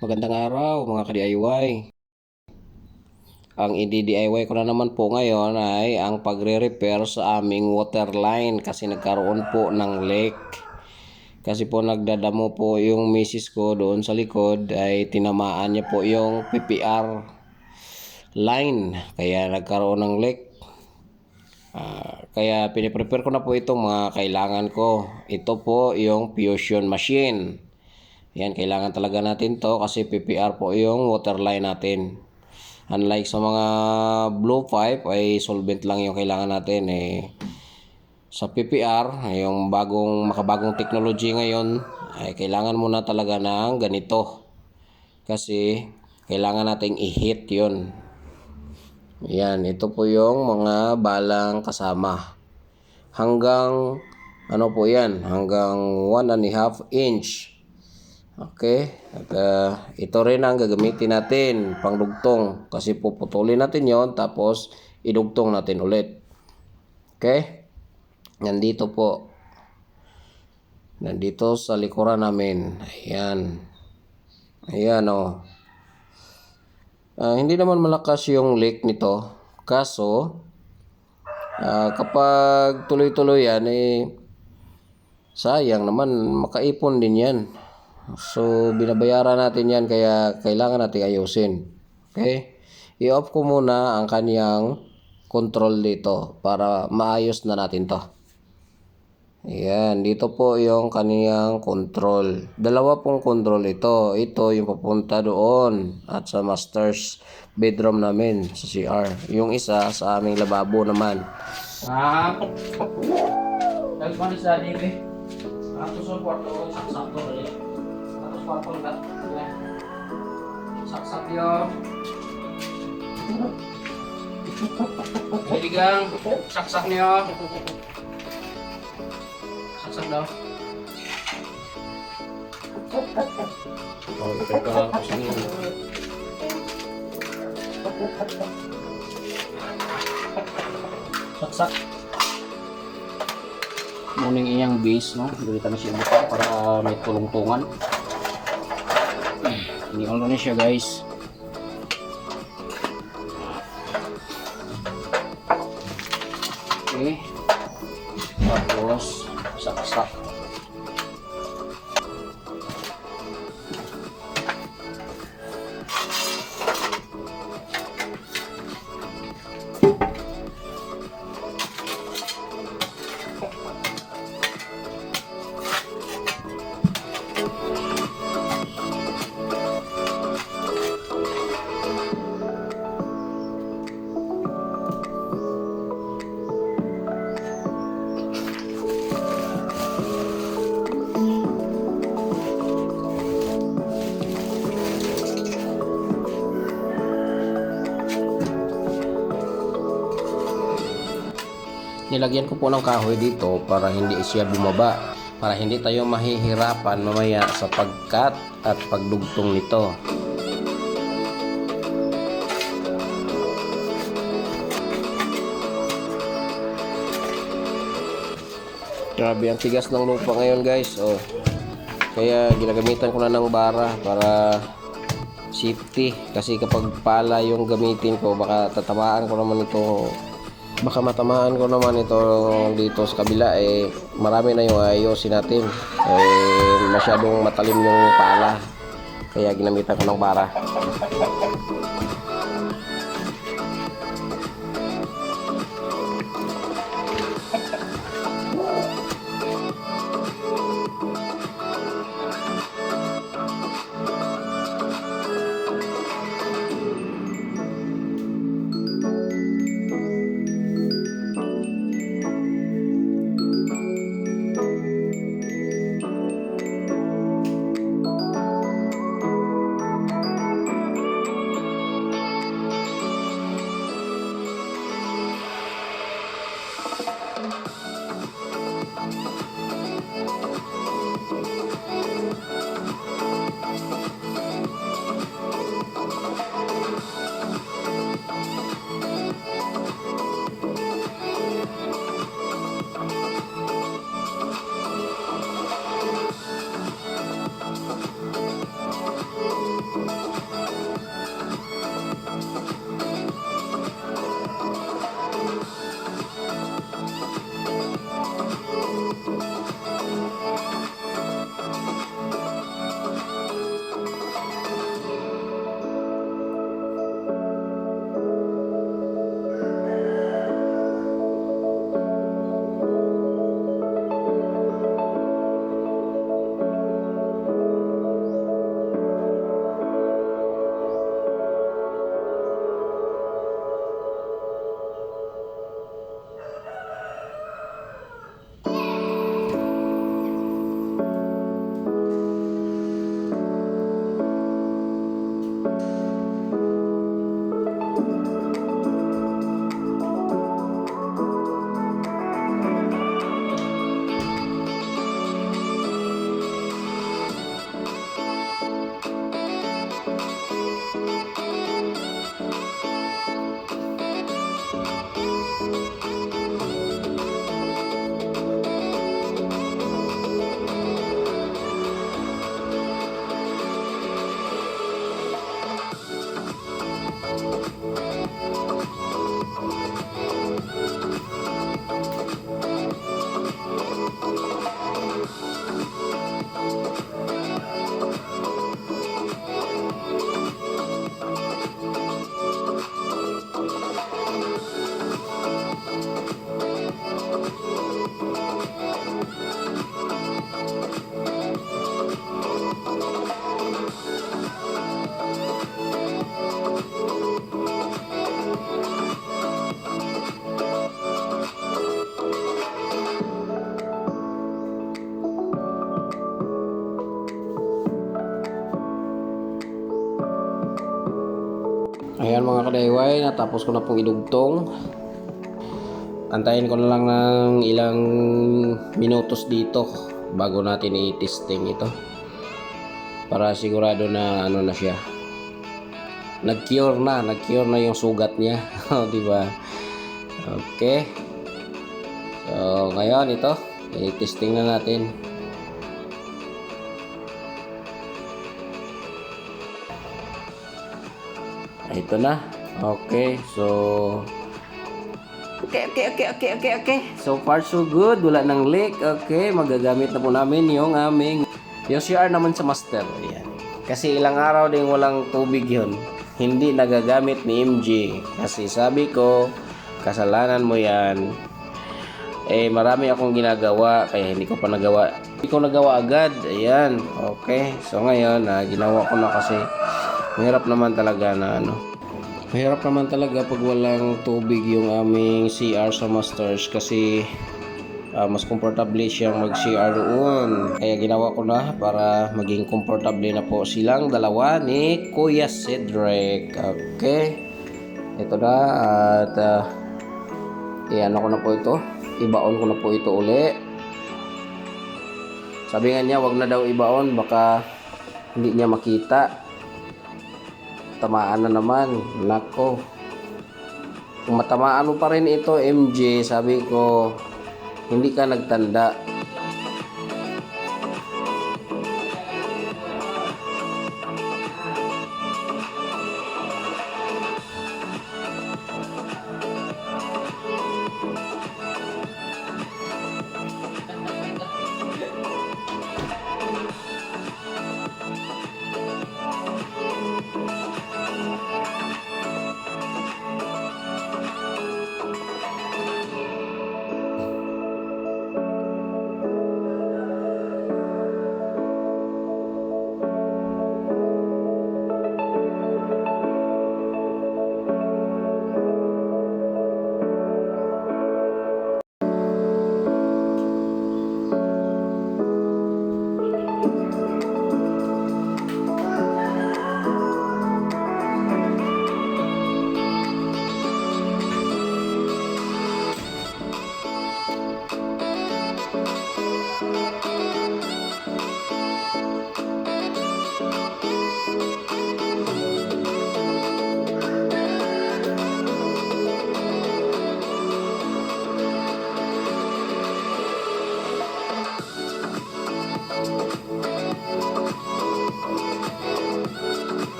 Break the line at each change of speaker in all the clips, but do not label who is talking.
Magandang araw mga ka-DIY. Ang i-DIY ko na naman po ngayon ay ang pagre-repair sa aming water line kasi nagkaroon po ng leak. Kasi po nagdadamo po yung misis ko doon sa likod ay tinamaan niya po yung PPR line kaya nagkaroon ng leak. Kaya piniprepare ko na po itong mga kailangan ko. Ito po yung fusion machine. Yan, kailangan talaga natin to kasi PPR po yung water line natin. Unlike sa mga blue pipe ay solvent lang yung kailangan natin sa PPR, yung makabagong technology ngayon ay kailangan muna talaga ng ganito. Kasi kailangan nating i-heat 'yon. Yan, ito po yung mga balang kasama. Hanggang ano po yan, hanggang 1.5 inch. Okay, at ito rin ang gagamitin natin pangdugtong kasi puputulin natin yon tapos idugtong natin ulit. Okay, nandito sa likuran namin. Ayan hindi naman malakas yung leak nito, kaso kapag tuloy-tuloy yan sayang naman, makaipon din yan. So, binabayaran natin yan kaya kailangan natin ayusin. Okay? I-off ko muna ang kaniyang control dito para maayos na natin to. Ayan, dito po yung kaniyang control. Dalawa pong control ito. Ito yung papunta doon at sa master's bedroom namin sa CR. Yung isa sa aming lababo naman. Nagmanis na din Ako sa kwarto, saksak to rin. Tapos kwarto na. Saksak yun. Hiligang, saksak niyo. Saksak daw. Oh, ito ka kasi niyo. Saksak. Muning iyang base, no? Dilitan na siya buka para may tulong-tungan. Ini-on na siya, guys. Okay. Tapos, saksak. Nilagyan ko po ng kahoy dito para hindi siya bumaba, para hindi tayo mahihirapan mamaya sa pagkat at pagdugtong nito. Grabe ang tigas ng lupa ngayon, guys. Kaya ginagamitan ko na ng bara para safety, kasi kapag pala yung gamitin ko baka tatamaan ko naman ito. Baka matamaan ko naman ito dito sa kabila marami na yung ayusin natin masyadong matalim yung pala kaya ginamitan ko ng bara. Ayan mga kadayway, natapos ko na pong idugtong. Antayin ko na lang ng ilang minutos dito bago natin i-testing ito. Para sigurado na ano na siya. Nag-cure na yung sugat niya. Di ba? Okay. So, ngayon ito, i-testing na natin. Ito na. Okay, so Okay. So far so good. Wala nang leak. Okay, magagamit na po namin yung CR naman sa master. Ayan. Kasi ilang araw din walang tubig yun. Hindi nagagamit ni MJ. Kasi sabi ko, kasalanan mo yan. Marami akong ginagawa kaya hindi ko pa nagawa. Hindi ko nagawa agad. Ayan. Okay. So ngayon, ginawa ko na kasi mahirap naman talaga Mahirap naman talaga pag walang tubig yung aming CR sa Masters kasi mas komportable siyang mag-CR doon. Kaya ginawa ko na para maging komportable na po silang dalawa ni Kuya Cedric. Okay. Ito na at ano ko na po ito. Ibaon ko na po ito uli. Sabi nga niya wag na daw ibaon baka hindi niya makita. Tamaan na naman. Nako. Kung matamaan mo pa rin ito, MJ, sabi ko, hindi ka nagtanda.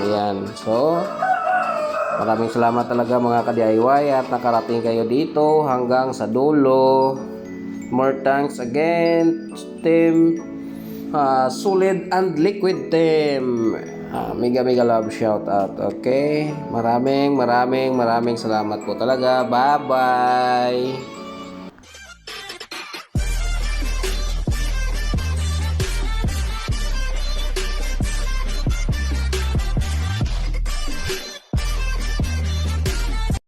Ayan. So, Maraming salamat talaga mga ka-DIY at nakarating kayo dito hanggang sa dulo. More thanks again, team Solid and Liquid team. Mega love shout out. Okay? Maraming salamat po talaga. Bye-bye.